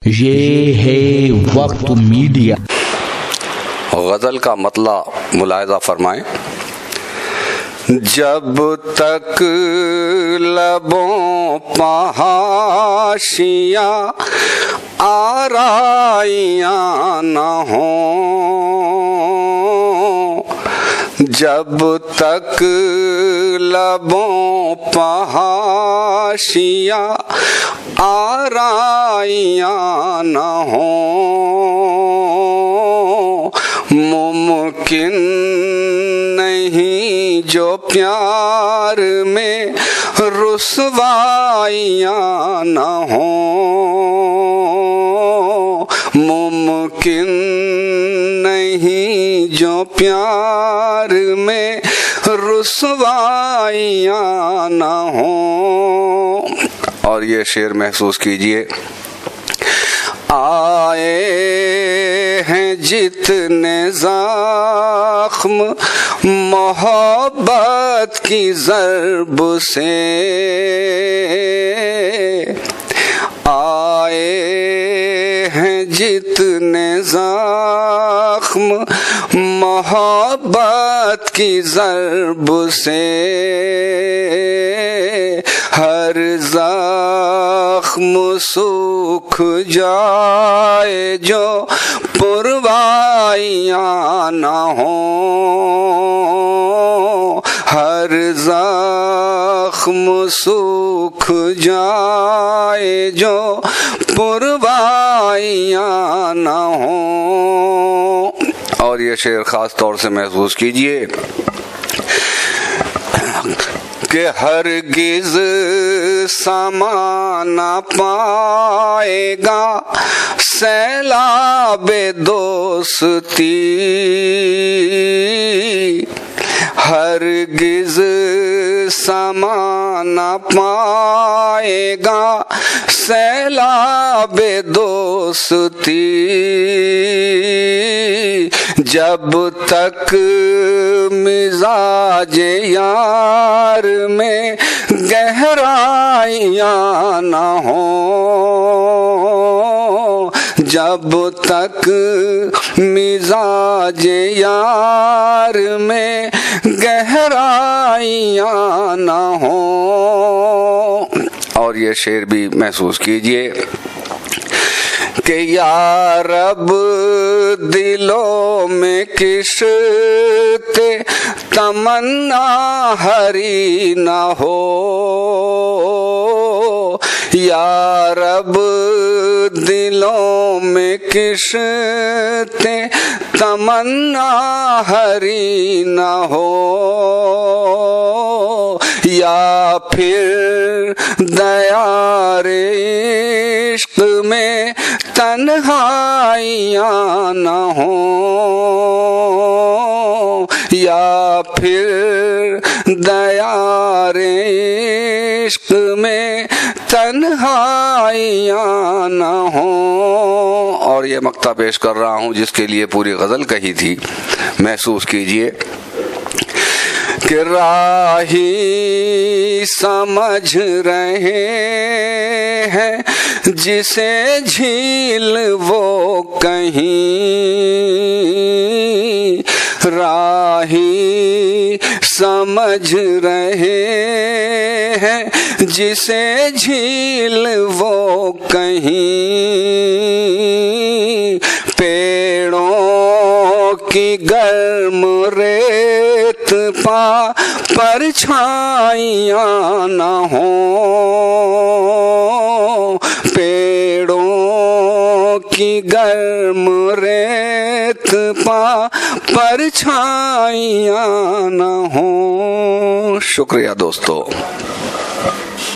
یہ ہے وقت میڈیا۔ غزل کا مطلع ملاحظہ فرمائیں۔ جب تک لبوں پہاشیاں آرائیاں نہ ہوں، جب تک لبوں پہاشیاں آرائیاں نہ ہوں، ممکن نہیں جو پیار میں رسوائیاں نہ ہوں، ممکن نہیں جو پیار میں رسوائیاں نہ ہوں۔ اور یہ شعر محسوس کیجئے۔ آئے ہیں جتنے زخم محبت کی ضرب سے، آئے ہیں جتنے زخم محبت کی ضرب سے، ہر زخم سوکھ جائے جو پروائیاں نہ ہوں، ہر زخم سوکھ جائے جو پروائیاں نہ ہوں۔ اور یہ شعر خاص طور سے محسوس کیجئے کہ ہرگز سما نہ پائے گا سیلاب دوستی، ہرگز سما نہ پائے گا سیلاب دوستی، جب تک مزاج یار میں گہرائیاں نہ ہوں، جب تک مزاج یار میں گہرائیاں نہ ہوں۔ اور یہ شعر بھی محسوس کیجئے کہ یا رب دلوں میں کشت تمنا ہری نہ ہو، یا رب دلوں میں کشت تمنا ہری نہ ہو، یا پھر دیار عشق میں تنہائیاں نہ ہوں، یا پھر دیار عشق میں تنہائیاں نہ ہوں۔ اور یہ مقطع پیش کر رہا ہوں جس کے لیے پوری غزل کہی تھی، محسوس کیجئے کہ راہی سمجھ رہے ہیں جسے جھیل وہ کہیں، راہی سمجھ رہے ہیں جسے جھیل وہ کہیں، پیڑوں کی گرم ریت پا پرچھائیاں نہ ہوں، پیڑوں کی گرم ریت پا پرچھائیاں نہ ہوں۔ شکریہ دوستو۔